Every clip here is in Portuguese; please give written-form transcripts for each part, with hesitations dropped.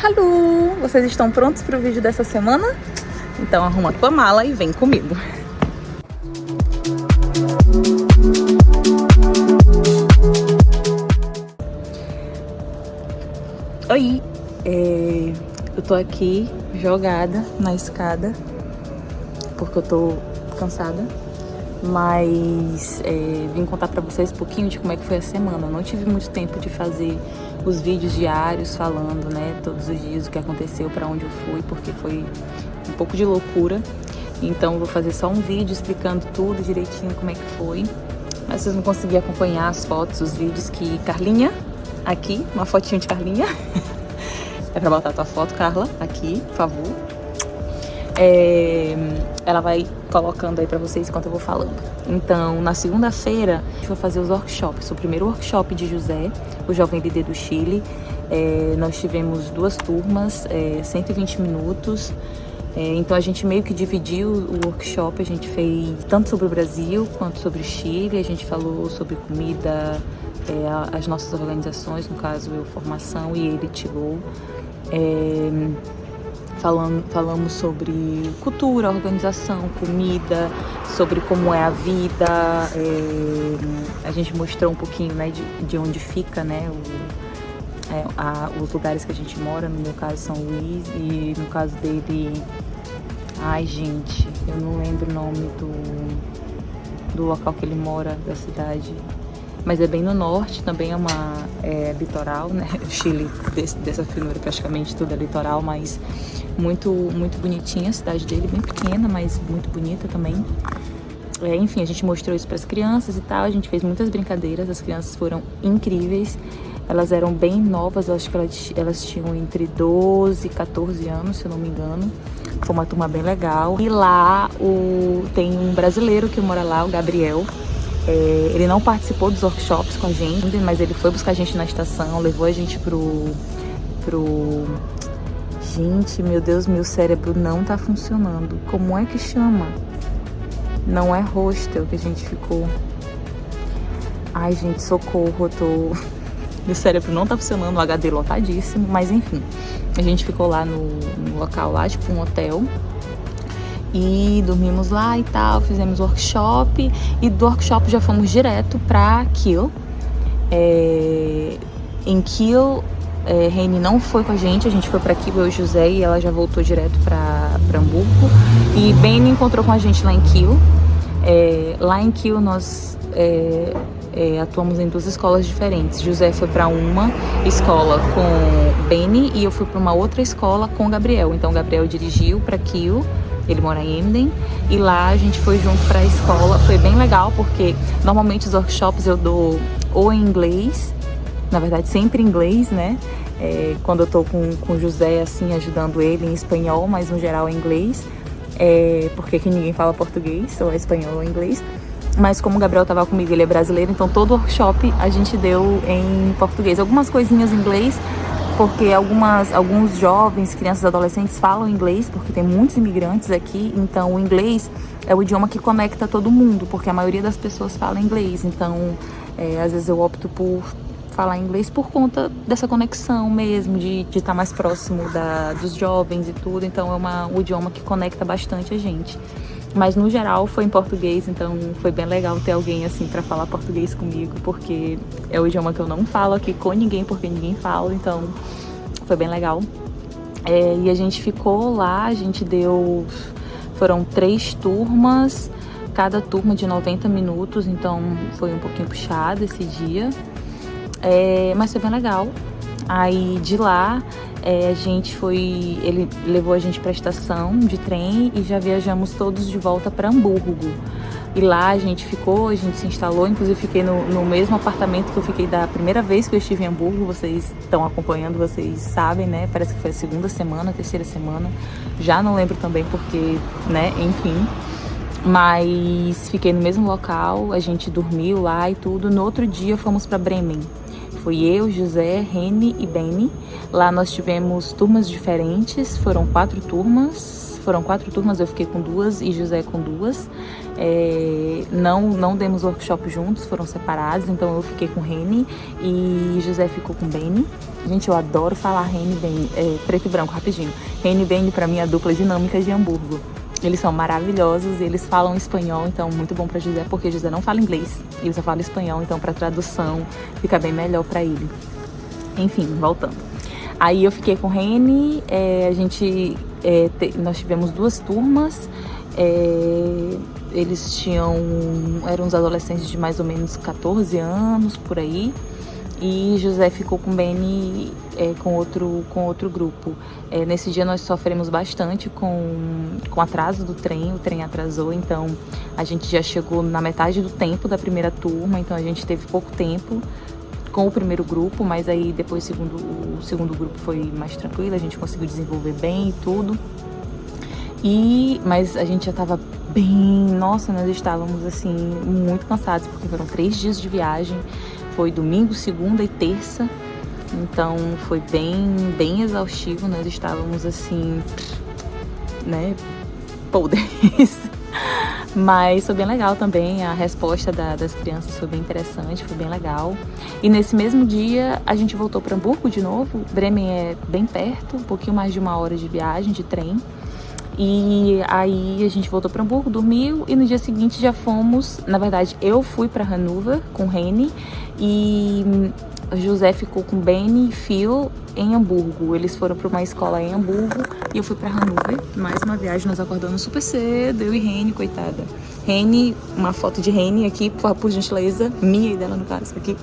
Alô! Vocês estão prontos para o vídeo dessa semana? Então arruma tua mala e vem comigo. Oi! Eu tô aqui jogada na escada porque eu tô cansada, mas vim contar pra vocês um pouquinho de como é que foi a semana. Eu não tive muito tempo de fazer os vídeos diários falando, né, todos os dias o que aconteceu, pra onde eu fui, porque foi um pouco de loucura. Então eu vou fazer só um vídeo explicando tudo direitinho como é que foi. Mas vocês não conseguiram acompanhar as fotos, os vídeos que Carlinha, aqui, uma fotinho de Carlinha. É pra botar a tua foto, Carla, aqui, por favor. Ela vai colocando aí pra vocês enquanto eu vou falando. Então, na segunda-feira, a gente vai fazer os workshops. O primeiro workshop de José, o Jovem Líder do Chile. Nós tivemos 2 turmas, 120 minutos. Então, a gente meio que dividiu o workshop. A gente fez tanto sobre o Brasil quanto sobre o Chile. A gente falou sobre comida, as nossas organizações, no caso, eu, Formação, e ele, Tilou. Falamos sobre cultura, organização, comida, sobre como é a vida. A gente mostrou um pouquinho, né, de onde fica, né, os lugares que a gente mora. No meu caso, São Luís, e no caso dele, ai gente, eu não lembro o nome do local que ele mora, da cidade. Mas é bem no norte, também é litoral, né? O Chile, dessa finura, praticamente tudo é litoral, mas muito, muito bonitinha a cidade dele, bem pequena, mas muito bonita também. Enfim, a gente mostrou isso para as crianças e tal, a gente fez muitas brincadeiras, as crianças foram incríveis. Elas eram bem novas, eu acho que elas tinham entre 12 e 14 anos, se eu não me engano. Foi uma turma bem legal. E lá tem um brasileiro que mora lá, o Gabriel. Ele não participou dos workshops com a gente, mas ele foi buscar a gente na estação, levou a gente pro... Gente, meu Deus, meu cérebro não tá funcionando. Como é que chama? Não é hostel que a gente ficou. Ai, gente, socorro, meu cérebro não tá funcionando, o HD lotadíssimo, mas enfim. A gente ficou lá no local lá, tipo um hotel. E dormimos lá e tal, fizemos workshop. E do workshop já fomos direto pra Kiel. Em Kiel, Reni não foi com a gente foi pra Kiel, eu e José, e ela já voltou direto pra Hamburgo. E Benny encontrou com a gente lá em Kiel. Lá em Kiel nós atuamos em 2 escolas diferentes. José foi para uma escola com Benny e eu fui para uma outra escola com o Gabriel. Então o Gabriel dirigiu para Kiel. Ele mora em Emden, e lá a gente foi junto para a escola. Foi bem legal, porque normalmente os workshops eu dou ou em inglês, na verdade sempre em inglês, né? Quando eu tô com o José, assim, ajudando ele em espanhol, mas no geral em inglês, porque aqui ninguém fala português, ou é espanhol ou inglês. Mas como o Gabriel tava comigo, ele é brasileiro, então todo workshop a gente deu em português. Algumas coisinhas em inglês, porque alguns jovens, crianças, adolescentes falam inglês, porque tem muitos imigrantes aqui, então o inglês é o idioma que conecta todo mundo, porque a maioria das pessoas fala inglês. Então, às vezes eu opto por falar inglês por conta dessa conexão mesmo, de estar mais próximo dos jovens e tudo. Então é um idioma que conecta bastante a gente. Mas no geral foi em português, então foi bem legal ter alguém assim pra falar português comigo, porque é o idioma que eu não falo aqui com ninguém, porque ninguém fala, então foi bem legal. E a gente ficou lá, foram 3 turmas, cada turma de 90 minutos, então foi um pouquinho puxado esse dia, mas foi bem legal. Aí de lá ele levou a gente para a estação de trem e já viajamos todos de volta para Hamburgo. E lá a gente se instalou, inclusive fiquei no mesmo apartamento que eu fiquei da primeira vez que eu estive em Hamburgo. Vocês estão acompanhando, vocês sabem, né? Parece que foi a 2ª semana, 3ª semana. Já não lembro também porque, né? Enfim. Mas fiquei no mesmo local, a gente dormiu lá e tudo. No outro dia fomos para Bremen. Foi eu, José, Reni e Benny. Lá nós tivemos turmas diferentes, foram 4 turmas. foram 4 turmas, eu fiquei com 2 e José com 2. Não demos workshop juntos, foram separados, então eu fiquei com Reni e José ficou com Benny. Gente, eu adoro falar Reni e Benny, preto e branco, rapidinho. Reni e Benny, pra mim, é a dupla dinâmica de Hamburgo. Eles são maravilhosos, eles falam espanhol, então muito bom pra José, porque José não fala inglês, ele só fala espanhol, então pra tradução fica bem melhor pra ele. Enfim, voltando. Aí eu fiquei com o Reni, nós tivemos 2 turmas, eles eram uns adolescentes de mais ou menos 14 anos, por aí, e José ficou com o Benny com outro grupo. Nesse dia nós sofremos bastante com o atraso do trem, o trem atrasou, então a gente já chegou na metade do tempo da primeira turma, então a gente teve pouco tempo com o primeiro grupo, mas aí depois o segundo grupo foi mais tranquilo, a gente conseguiu desenvolver bem e tudo. Mas a gente já tava nós estávamos assim muito cansados, porque foram 3 dias de viagem, foi domingo, segunda e terça, então foi bem exaustivo, nós estávamos assim, né, podres. Mas foi bem legal também, a resposta das crianças foi bem interessante, foi bem legal. E nesse mesmo dia a gente voltou para Hamburgo de novo. Bremen é bem perto, um pouquinho mais de 1 hora de viagem de trem. E aí a gente voltou para Hamburgo, dormiu e no dia seguinte já fomos, na verdade eu fui para Hannover com o Reni e José ficou com Benny e Phil em Hamburgo. Eles foram para uma escola em Hamburgo e eu fui para Hannover. Mais uma viagem, nós acordamos super cedo, eu e Reni, coitada. Reni, uma foto de Reni aqui, por gentileza, minha e dela no caso aqui.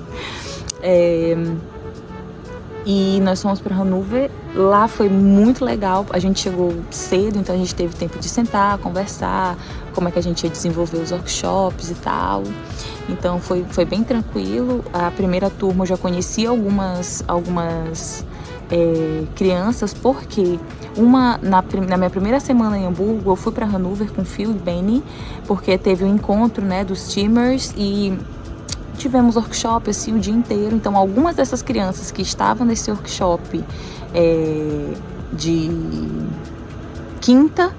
E nós fomos para Hannover, lá foi muito legal, a gente chegou cedo, então a gente teve tempo de sentar, conversar, como é que a gente ia desenvolver os workshops e tal. Então foi bem tranquilo. A primeira turma eu já conheci algumas crianças, porque na minha primeira semana em Hamburgo eu fui para Hannover com Phil e Benny, porque teve um encontro, né, dos teamers e tivemos workshop assim o dia inteiro. Então algumas dessas crianças que estavam nesse workshop de quinta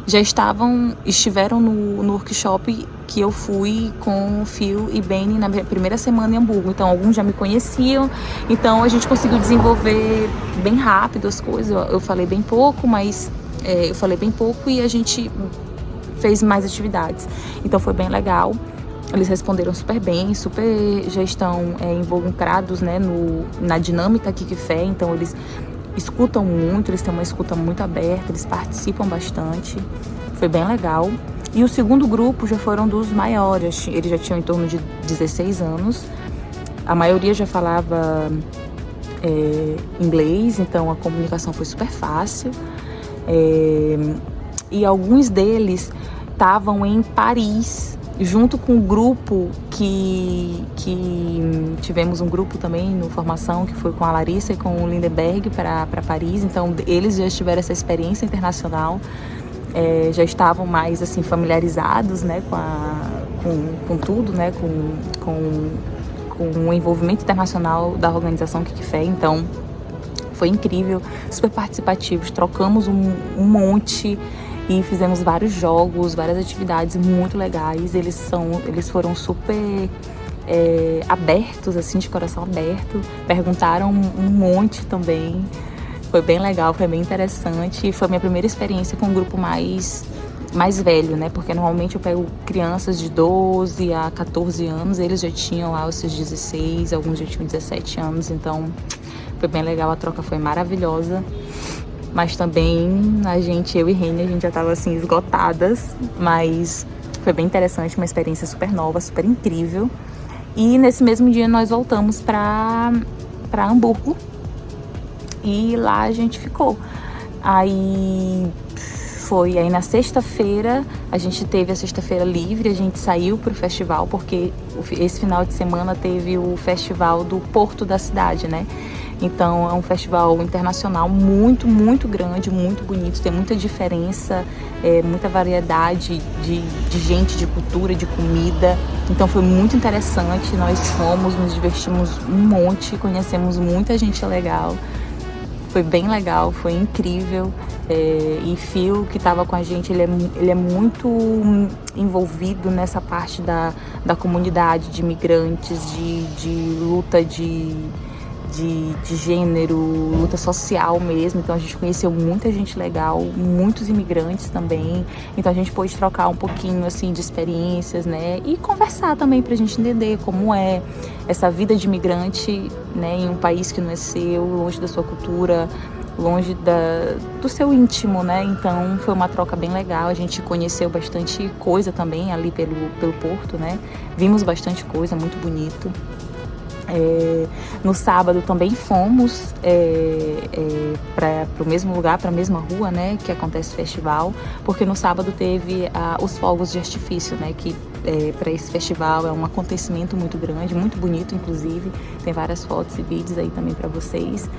já estiveram no workshop que eu fui com o Phil e Benny na minha primeira semana em Hamburgo. Então alguns já me conheciam, então a gente conseguiu desenvolver bem rápido as coisas. Eu falei bem pouco, e a gente fez mais atividades, então foi bem legal. Eles responderam super bem, já estão involucrados, né, na dinâmica Kikifé, então eles escutam muito, eles têm uma escuta muito aberta, eles participam bastante, foi bem legal. E o segundo grupo já foram dos maiores, eles já tinham em torno de 16 anos, a maioria já falava inglês, então a comunicação foi super fácil, e alguns deles estavam em Paris, junto com o grupo que tivemos um grupo também no formação, que foi com a Larissa e com o Lindenberg para Paris. Então eles já tiveram essa experiência internacional, já estavam mais assim familiarizados, né, com tudo, né, com o envolvimento internacional da organização Kikifé. Então foi incrível, super participativos, trocamos um monte e fizemos vários jogos, várias atividades muito legais. Eles foram super abertos, assim, de coração aberto, perguntaram um monte também. Foi bem legal, foi bem interessante. E foi minha primeira experiência com um grupo mais velho, né? Porque normalmente eu pego crianças de 12 a 14 anos, eles já tinham lá os seus 16, alguns já tinham 17 anos, então foi bem legal, a troca foi maravilhosa. Mas também eu e Reni, a gente já tava assim esgotadas, mas foi bem interessante, uma experiência super nova, super incrível. E nesse mesmo dia nós voltamos para Hamburgo e lá a gente ficou. Aí na sexta-feira, a gente teve a sexta-feira livre, a gente saiu pro festival, porque esse final de semana teve o festival do Porto da cidade, né? Então é um festival internacional muito, muito grande, muito bonito, tem muita diferença, muita variedade de gente, de cultura, de comida. Então foi muito interessante, nós fomos, nos divertimos um monte, conhecemos muita gente legal. Foi bem legal, foi incrível. E Phil, que estava com a gente, ele é muito envolvido nessa parte da comunidade de imigrantes, de luta de gênero, luta social mesmo. Então a gente conheceu muita gente legal, muitos imigrantes também. Então a gente pôde trocar um pouquinho assim de experiências, né? E conversar também pra gente entender como é essa vida de imigrante, né? Em um país que não é seu, longe da sua cultura, longe do seu íntimo, né? Então foi uma troca bem legal. A gente conheceu bastante coisa também ali pelo porto, né? Vimos bastante coisa, muito bonito. No sábado também fomos para o mesmo lugar, para a mesma rua, né, que acontece o festival, porque no sábado teve os fogos de artifício, né, que para esse festival é um acontecimento muito grande, muito bonito, inclusive. Tem várias fotos e vídeos aí também para vocês.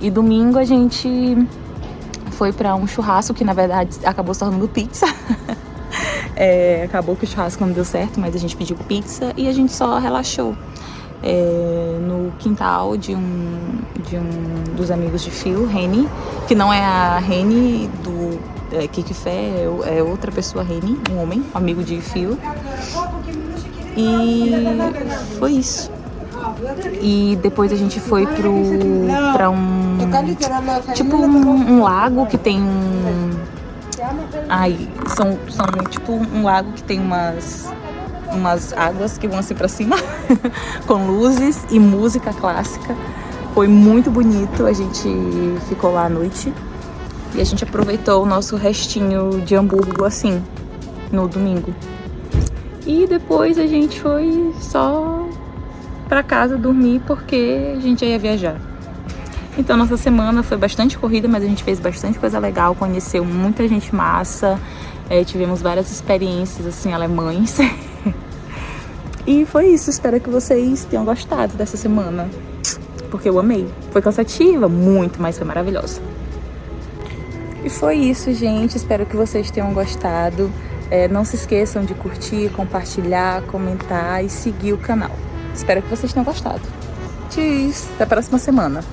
E domingo a gente foi para um churrasco que na verdade acabou se tornando pizza. Acabou que o churrasco não deu certo, mas a gente pediu pizza e a gente só relaxou no quintal de um dos amigos de Phil, Reni, que não é a Reni do Kikifé, é outra pessoa, Reni, um homem, amigo de Phil. E foi isso. E depois a gente foi pra um tipo um lago que tem são tipo um lago que tem umas águas que vão assim pra cima com luzes e música clássica. Foi muito bonito, a gente ficou lá à noite e a gente aproveitou o nosso restinho de Hamburgo assim, no domingo. E depois a gente foi só pra casa dormir porque a gente já ia viajar. Então nossa semana foi bastante corrida, mas a gente fez bastante coisa legal, conheceu muita gente massa, tivemos várias experiências assim alemães. E foi isso, espero que vocês tenham gostado dessa semana, porque eu amei. Foi cansativa, muito, mas foi maravilhosa. E foi isso, gente, espero que vocês tenham gostado. Não se esqueçam de curtir, compartilhar, comentar e seguir o canal. Espero que vocês tenham gostado. Tchau, até a próxima semana.